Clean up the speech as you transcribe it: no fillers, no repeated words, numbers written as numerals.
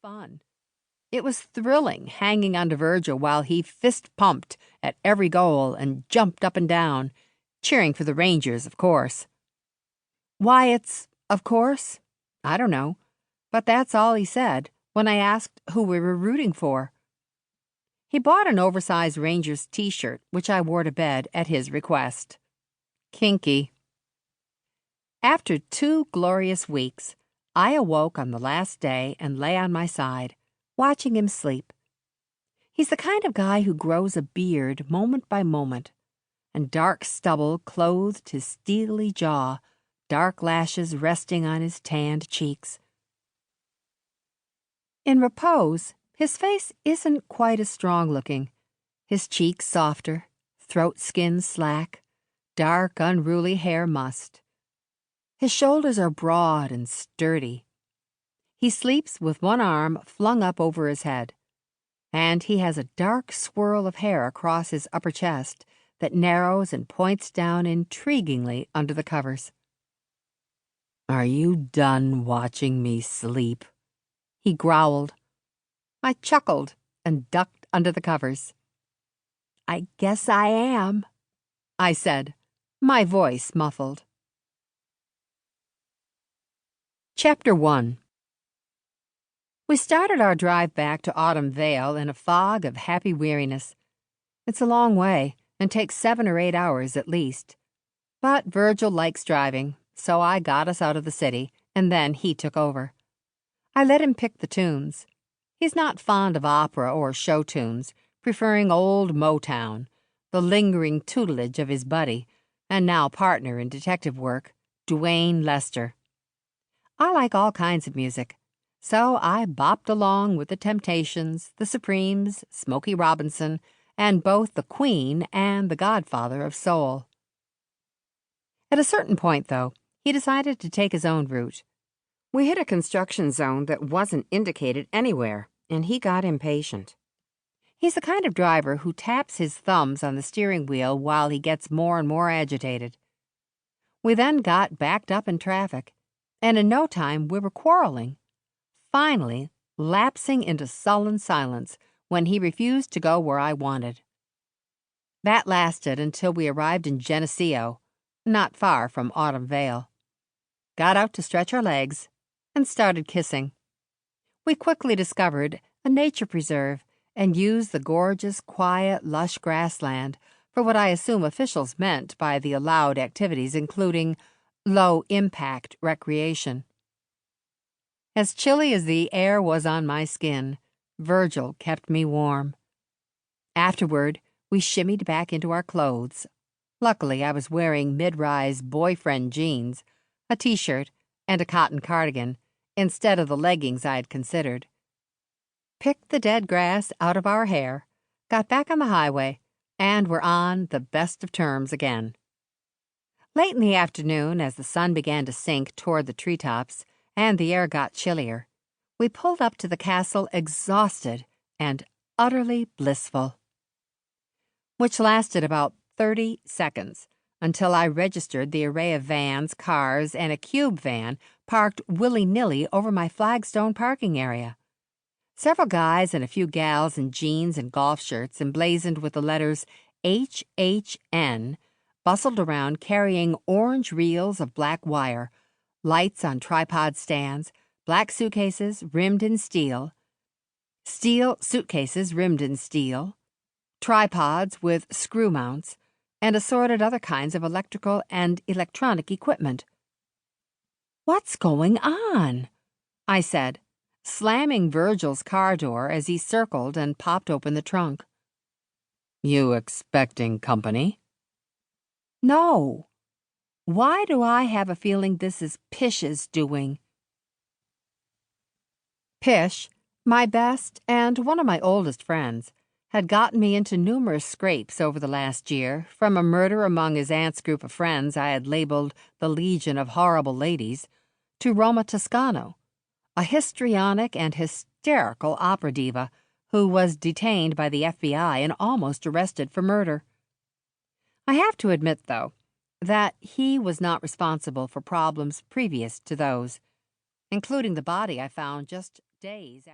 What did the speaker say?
fun. It was thrilling hanging onto Virgil while he fist-pumped at every goal and jumped up and down, cheering for the Rangers, of course. Why it's of course? I don't know, but that's all he said when I asked who we were rooting for. He bought an oversized Rangers t-shirt, which I wore to bed at his request. Kinky. After 2 glorious weeks, I awoke on the last day and lay on my side, watching him sleep. He's the kind of guy who grows a beard moment by moment, and dark stubble clothed his steely jaw, dark lashes resting on his tanned cheeks. In repose, his face isn't quite as strong-looking, his cheeks softer, throat skin slack, dark, unruly hair mussed. His shoulders are broad and sturdy. He sleeps with one arm flung up over his head, and he has a dark swirl of hair across his upper chest that narrows and points down intriguingly under the covers. "Are you done watching me sleep?" he growled. I chuckled and ducked under the covers. "I guess I am," I said, my voice muffled. Chapter 1. We started our drive back to Autumn Vale in a fog of happy weariness. It's a long way and takes 7 or 8 hours at least. But Virgil likes driving, so I got us out of the city, and then he took over. I let him pick the tunes. He's not fond of opera or show tunes, preferring old Motown, the lingering tutelage of his buddy, and now partner in detective work, Duane Lester. I like all kinds of music, so I bopped along with the Temptations, the Supremes, Smokey Robinson, and both the Queen and the Godfather of Soul. At a certain point, though, he decided to take his own route. We hit a construction zone that wasn't indicated anywhere, and he got impatient. He's the kind of driver who taps his thumbs on the steering wheel while he gets more and more agitated. We then got backed up in traffic, and in no time we were quarreling, finally lapsing into sullen silence when he refused to go where I wanted. That lasted until we arrived in Geneseo, not far from Autumn Vale. Got out to stretch our legs and started kissing. We quickly discovered a nature preserve and used the gorgeous, quiet, lush grassland for what I assume officials meant by the allowed activities, including low-impact recreation. As chilly as the air was on my skin, Virgil kept me warm. Afterward, we shimmied back into our clothes. Luckily, I was wearing mid-rise boyfriend jeans, a t-shirt, and a cotton cardigan, instead of the leggings I had considered. Picked the dead grass out of our hair, got back on the highway, and were on the best of terms again. Late in the afternoon, as the sun began to sink toward the treetops and the air got chillier, we pulled up to the castle exhausted and utterly blissful. Which lasted about 30 seconds, until I registered the array of vans, cars, and a cube van parked willy-nilly over my flagstone parking area. Several guys and a few gals in jeans and golf shirts emblazoned with the letters HHN bustled around carrying orange reels of black wire, lights on tripod stands, black suitcases rimmed in steel suitcases rimmed in steel, tripods with screw mounts, and assorted other kinds of electrical and electronic equipment. "What's going on?" I said, slamming Virgil's car door as he circled and popped open the trunk. "You expecting company?" "No. Why do I have a feeling this is Pish's doing?" Pish, my best and one of my oldest friends, had gotten me into numerous scrapes over the last year, from a murder among his aunt's group of friends I had labeled the Legion of Horrible Ladies, to Roma Toscano, a histrionic and hysterical opera diva who was detained by the FBI and almost arrested for murder. I have to admit, though, that he was not responsible for problems previous to those, including the body I found just days after